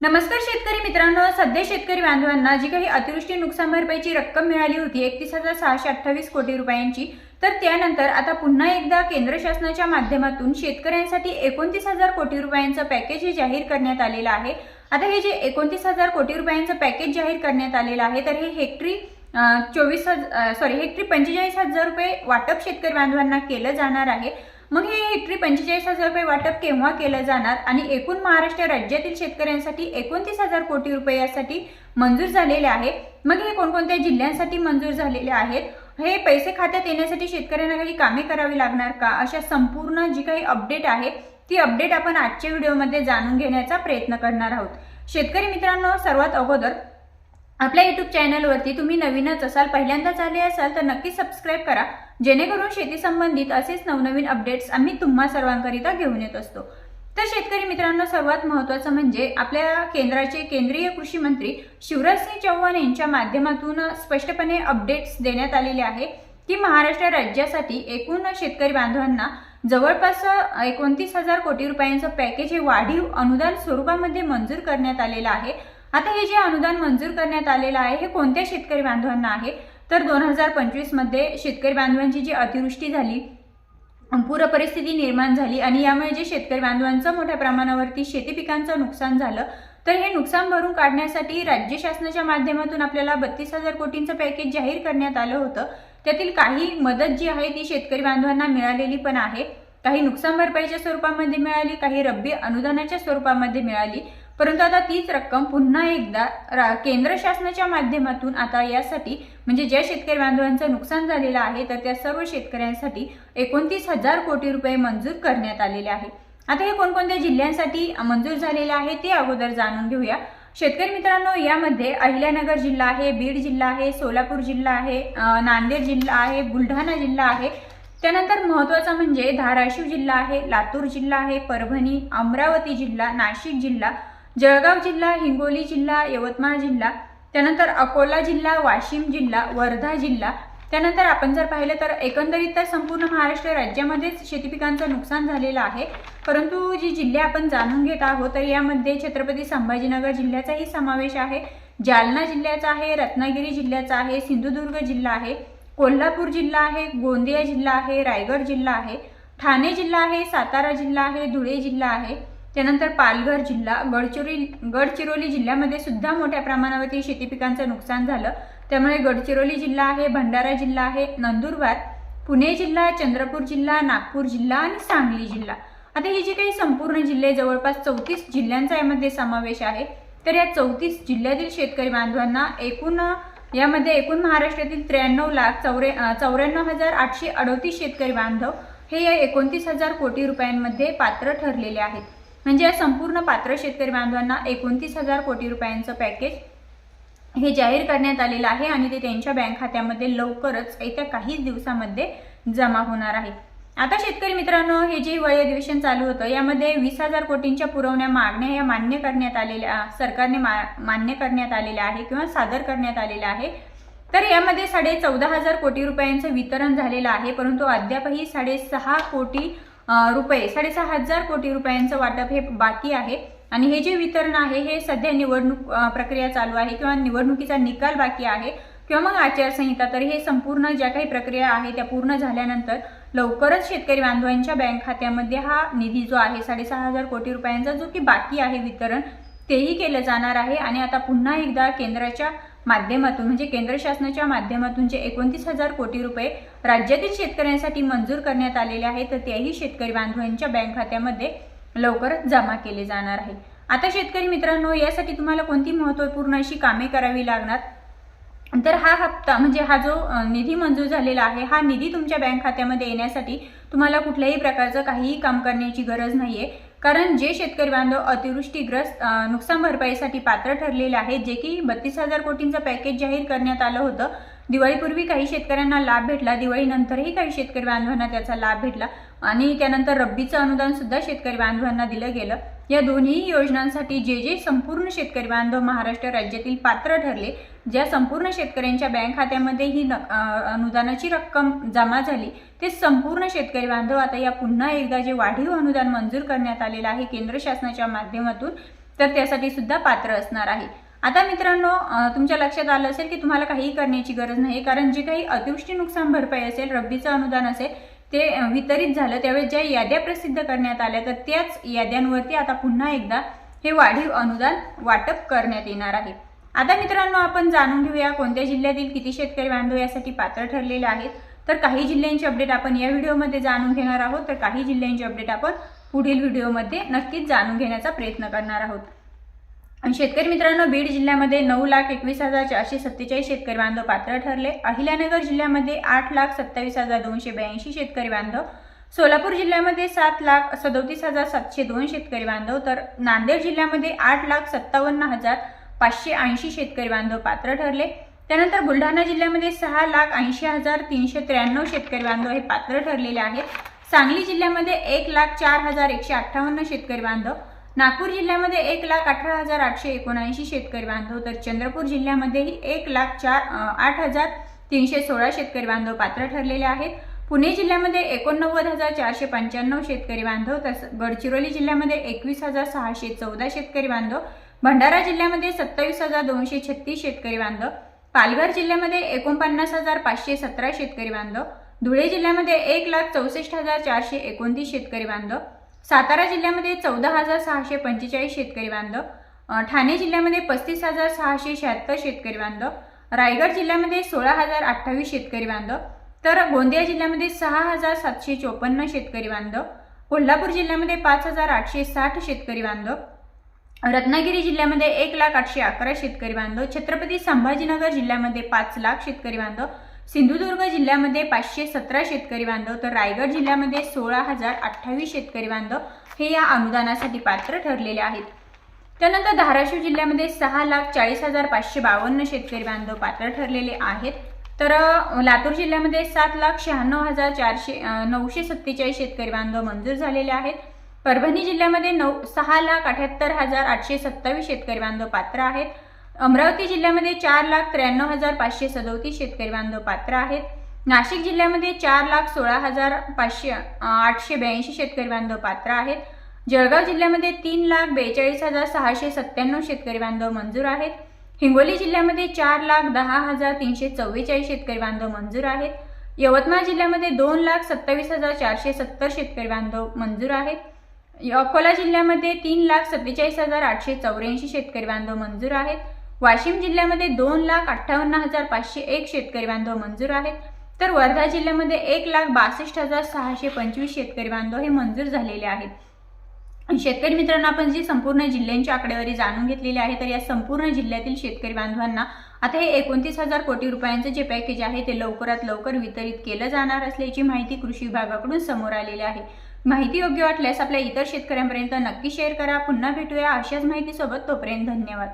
नमस्कार शेतकरी मित्रांनो, सध्या शेतकरी बांधवांना जी काही अतिवृष्टी नुकसान भरपाईची रक्कम मिळाली होती 31,628 कोटी रुपयांची, तर त्यानंतर आता पुन्हा एकदा केंद्र शासनाच्या माध्यमातून शेतकऱ्यांसाठी 29,000 कोटी रुपयांचं पॅकेज हे जाहीर करण्यात आलेलं आहे। आता हे जे 29,000 कोटी रुपयांचं पॅकेज जाहीर करण्यात आलेलं आहे, तर हे हेक्टरी 45,000 रुपये वाटप शेतकरी बांधवांना केलं जाणार आहे। मग हे हेक्टरी 45,000 रुपये वाटप केव्हा केलं जाणार आणि एकूण महाराष्ट्र राज्यातील शेतकऱ्यांसाठी 29,000 कोटी रुपये यासाठी मंजूर झालेले आहे। मग हे कोणकोणत्या जिल्ह्यांसाठी मंजूर झालेले आहेत, हे पैसे खात्यात येण्यासाठी शेतकऱ्यांना काही कामे करावी लागणार का, अशा संपूर्ण जी काही अपडेट आहे ती अपडेट आपण आजच्या व्हिडिओमध्ये जाणून घेण्याचा प्रयत्न करणार आहोत। शेतकरी मित्रांनो, सर्वात अगोदर आपल्या YouTube चॅनलवरती तुम्ही नवीनच असाल, पहिल्यांदाच आले असाल तर नक्की सबस्क्राइब करा, जेणेकरून शेती संबंधित असेच नवनवीन अपडेट्स आम्ही तुम्हा सर्वांकरिता घेऊन येत असतो। तर शेतकरी मित्रांनो, सर्वात महत्त्वाचं म्हणजे आपल्या केंद्राचे केंद्रीय कृषी मंत्री शिवराजसिंह चौहान यांच्या माध्यमातून स्पष्टपणे अपडेट्स देण्यात आलेले आहे की महाराष्ट्र राज्यासाठी एकूण शेतकरी बांधवांना जवळपास 29,000 कोटी रुपयांचं पॅकेज हे वाढीव अनुदान स्वरूपामध्ये मंजूर करण्यात आलेलं आहे। आता हे जे अनुदान मंजूर करण्यात आलेलं आहे हे कोणत्या शेतकरी बांधवांना आहे, तर 2025 मध्ये शेतकरी बांधवांची जी अतिवृष्टी झाली, पूर परिस्थिती निर्माण झाली आणि यामुळे जे शेतकरी बांधवांचं मोठ्या प्रमाणावरती शेती पिकांचं नुकसान झालं, तर हे नुकसान भरून काढण्यासाठी राज्य शासनाच्या माध्यमातून आपल्याला 32,000 कोटींचं पॅकेज जाहीर करण्यात आलं होतं। त्यातील काही मदत जी आहे ती शेतकरी बांधवांना मिळालेली पण आहे, काही नुकसान भरपाईच्या स्वरूपामध्ये मिळाली, काही रब्बी अनुदानाच्या स्वरूपामध्ये मिळाली। परंतु आता तीच रक्कम पुन्हा एकदा केंद्र शासनाच्या माध्यमातून आता यासाठी म्हणजे ज्या शेतकरी बांधवांचं नुकसान झालेलं आहे तर त्या सर्व शेतकऱ्यांसाठी 29,000 कोटी रुपये मंजूर करण्यात आलेले आहे। आता हे कोणकोणत्या जिल्ह्यांसाठी मंजूर झालेले आहे ते अगोदर जाणून घेऊया। शेतकरी मित्रांनो, यामध्ये अहिल्यानगर जिल्हा आहे, बीड जिल्हा आहे, सोलापूर जिल्हा आहे, नांदेड जिल्हा आहे, बुलढाणा जिल्हा आहे, त्यानंतर महत्त्वाचा म्हणजे धाराशिव जिल्हा आहे, लातूर जिल्हा आहे, परभणी, अमरावती जिल्हा, नाशिक जिल्हा, जळगाव जिल्हा, हिंगोली जिल्हा, यवतमाळ जिल्हा, त्यानंतर अकोला जिल्हा, वाशिम जिल्हा, वर्धा जिल्हा। त्यानंतर आपण जर पाहिलं तर एकंदरीत तर संपूर्ण महाराष्ट्र राज्यामध्येच शेती पिकांचं नुकसान झालेलं आहे। परंतु जी जिल्हे आपण जाणून घेत आहोत तर यामध्ये छत्रपती संभाजीनगर जिल्ह्याचाही समावेश आहे, जालना जिल्ह्याचा आहे, रत्नागिरी जिल्ह्याचा आहे, सिंधुदुर्ग जिल्हा आहे, कोल्हापूर जिल्हा आहे, गोंदिया जिल्हा आहे, रायगड जिल्हा आहे, ठाणे जिल्हा आहे, सातारा जिल्हा आहे, धुळे जिल्हा आहे, त्यानंतर पालघर जिल्हा, गडचिरोली जिल्ह्यामध्ये सुद्धा मोठ्या प्रमाणावरती शेती पिकांचं नुकसान झालं, त्यामुळे गडचिरोली जिल्हा आहे, भंडारा जिल्हा आहे, नंदुरबार, पुणे जिल्हा, चंद्रपूर जिल्हा, नागपूर जिल्हा आणि सांगली जिल्हा। आता ही जी काही संपूर्ण जिल्हे जवळपास 34 जिल्ह्यांचा यामध्ये समावेश आहे, तर या 34 जिल्ह्यातील शेतकरी बांधवांना यामध्ये एकूण महाराष्ट्रातील 93,94,838 शेतकरी बांधव हे या 29,000 कोटी रुपयांमध्ये पात्र ठरलेले आहेत। म्हणजे या संपूर्ण पात्र शेतकरी बांधवांना 29,000 कोटी रुपयांचं पॅकेज हे जाहीर करण्यात आलेलं आहे आणि ते त्यांच्या बँक खात्यामध्ये लवकरच येत्या काही दिवसामध्ये जमा होणार आहे। आता शेतकरी मित्रांनो, हे जे हिवाळी अधिवेशन चालू होतं यामध्ये 20,000 कोटींच्या पुरवण्या मागण्या या मान्य करण्यात आलेल्या सरकारने मान्य करण्यात आलेल्या आहे किंवा सादर करण्यात आलेल्या आहे। तर यामध्ये 14,500 कोटी रुपयांचं वितरण झालेलं आहे, परंतु अद्यापही 6,500 कोटी रुपयांचं वाटप हे बाकी आहे आणि हे जे वितरण आहे हे सध्या निवडणूक प्रक्रिया चालू आहे किंवा निवडणुकीचा निकाल बाकी आहे किंवा मग आचारसंहिता, तर हे संपूर्ण ज्या काही प्रक्रिया आहे त्या पूर्ण झाल्यानंतर लवकरच शेतकरी बांधवांच्या बँक खात्यामध्ये हा निधी जो आहे 6,500 कोटी रुपयांचा जो की बाकी आहे वितरण तेही केलं जाणार आहे। आणि आता पुन्हा एकदा केंद्राच्या माध्यमातून म्हणजे केंद्र शासनाच्या माध्यमातून जे 29,000 कोटी रुपये राज्यातील शेतकऱ्यांसाठी मंजूर करण्यात आलेले आहेत, तर तेही शेतकरी बांधवांच्या बँक खात्यामध्ये लवकरच जमा केले जाणार आहे। आता शेतकरी मित्रांनो, यासाठी तुम्हाला कोणती महत्त्वपूर्ण अशी कामे करावी लागणार, तर हा हप्ता म्हणजे हा जो निधी मंजूर झालेला आहे हा निधी तुमच्या बँक खात्यामध्ये येण्यासाठी तुम्हाला कुठल्याही प्रकारचं काहीही काम करण्याची गरज नाहीये, कारण जे शेतकरी बांधव अतिवृष्टीग्रस्त नुकसान भरपाईसाठी पात्र ठरलेले आहेत, जे की 32,000 कोटींचं पॅकेज जाहीर करण्यात आलं होतं, दिवाळीपूर्वी काही शेतकऱ्यांना लाभ भेटला, दिवाळीनंतरही काही शेतकरी बांधवांना त्याचा लाभ भेटला आणि त्यानंतर रब्बीचं अनुदान सुद्धा शेतकरी बांधवांना दिलं गेलं। या दोन्ही योजनांसाठी जे संपूर्ण शेतकरी बांधव महाराष्ट्र राज्यातील पात्र ठरले, ज्या संपूर्ण शेतकऱ्यांच्या बँक खात्यामध्ये ही अनुदानाची रक्कम जमा झाली, ते संपूर्ण शेतकरी बांधव आता या पुन्हा एकदा जे वाढीव अनुदान मंजूर करण्यात आलेलं आहे केंद्र शासनाच्या माध्यमातून, तर त्यासाठी सुद्धा पात्र असणार आहे। आता मित्रांनो, तुमच्या लक्षात आलं असेल की तुम्हाला काही करण्याची गरज नाही, कारण जे काही अतिवृष्टी नुकसान भरपाई असेल, रब्बीचं अनुदान असेल, ते वितरित झालं त्यावेळेस ज्या याद्या प्रसिद्ध करण्यात आल्या तर त्याच याद्यांवरती आता पुन्हा एकदा हे वाढीव अनुदान वाटप करण्यात येणार आहे। आता मित्रांनो, आपण जाणून घेऊया कोणत्या जिल्ह्यातील किती शेतकरी बांधव यासाठी पात्र ठरलेले आहेत। तर काही जिल्ह्यांची अपडेट आपण या व्हिडिओमध्ये जाणून घेणार आहोत, तर काही जिल्ह्यांची अपडेट आपण पुढील व्हिडिओमध्ये नक्कीच जाणून घेण्याचा प्रयत्न करणार आहोत। आणि शेतकरी मित्रांनो, बीड जिल्ह्यामध्ये 9,21,447 शेतकरी बांधव पात्र ठरले। अहिल्यानगर जिल्ह्यामध्ये 8,27,282 शेतकरी बांधव, सोलापूर जिल्ह्यामध्ये 7,37,702 शेतकरी बांधव, तर नांदेड जिल्ह्यामध्ये 8,57,580 शेतकरी बांधव पात्र ठरले। त्यानंतर बुलढाणा जिल्ह्यामध्ये 6,80,393 शेतकरी बांधव हे पात्र ठरलेले आहेत। सांगली जिल्ह्यामध्ये 1,04,158 शेतकरी बांधव, नागपूर जिल्ह्यामध्ये 1,18,879 शेतकरी बांधव, तर चंद्रपूर जिल्ह्यामध्येही 1,08,316 शेतकरी बांधव पात्र ठरलेले आहेत। पुणे जिल्ह्यामध्ये 89,495 शेतकरी बांधव, तर गडचिरोली जिल्ह्यामध्ये 21,614 शेतकरी बांधव, भंडारा जिल्ह्यामध्ये 27,236 शेतकरी बांधव, पालघर जिल्ह्यामध्ये 49,517 शेतकरी बांधव, धुळे जिल्ह्यामध्ये 1,64,429 शेतकरी बांधव, सातारा जिल्ह्यामध्ये 14,645 शेतकरी बांधव, ठाणे जिल्ह्यामध्ये 35,676 शेतकरी बांधव, रायगड जिल्ह्यामध्ये 16,028 शेतकरी बांधव, तर गोंदिया जिल्ह्यामध्ये 6,754 शेतकरी बांधव, कोल्हापूर जिल्ह्यामध्ये 5,860 शेतकरी बांधव, रत्नागिरी जिल्ह्यामध्ये 1,08,11 शेतकरी बांधव, छत्रपती संभाजीनगर जिल्ह्यामध्ये 5,00,000 शेतकरी बांधव, सिंधुदुर्ग जिल्ह्यामध्ये 517 शेतकरी बांधव, तर रायगड जिल्ह्यामध्ये 16,028 शेतकरी बांधव हे या अनुदानासाठी पात्र ठरलेले आहेत। त्यानंतर धाराशिव जिल्ह्यामध्ये 6,40,552 शेतकरी बांधव पात्र ठरलेले आहेत, तर लातूर जिल्ह्यामध्ये 7,96,947 शेतकरी बांधव मंजूर झालेले आहेत। परभणी जिल्ह्यामध्ये 6,78,827 शेतकरी बांधव पात्र आहेत। अमरावती जिल्ह्यामध्ये 4,93,537 शेतकरी बांधव पात्र आहेत। नाशिक जिल्ह्यामध्ये 4,16,882 शेतकरी बांधव पात्र आहेत। जळगाव जिल्ह्यामध्ये 3,42,697 शेतकरी बांधव मंजूर आहेत। हिंगोली जिल्ह्यामध्ये 4,10,344 शेतकरी बांधव मंजूर आहेत। यवतमाळ जिल्ह्यामध्ये 2,27,470 शेतकरी बांधव मंजूर आहेत। अकोला जिल्ह्यामध्ये 3,47,884 शेतकरी बांधव मंजूर आहेत। वाशिम जिल्ह्यामध्ये 2,58,501 शेतकरी बांधव मंजूर आहेत, तर वर्धा जिल्ह्यामध्ये 1,62,625 शेतकरी बांधव हे मंजूर झालेले आहेत। शेतकरी मित्रांनो, आपण जी संपूर्ण जिल्ह्यांची आकडेवारी जाणून घेतलेली आहे, तर या संपूर्ण जिल्ह्यातील शेतकरी बांधवांना आता हे 29,000 कोटी रुपयांचं जे पॅकेज आहे ते लवकरात लवकर वितरित केलं जाणार असल्याची माहिती कृषी विभागाकडून समोर आलेली आहे। माहिती योग्य वाटल्यास आपल्या इतर शेतकऱ्यांपर्यंत नक्की शेअर करा। पुन्हा भेटूया अशाच माहितीसोबत, तोपर्यंत धन्यवाद।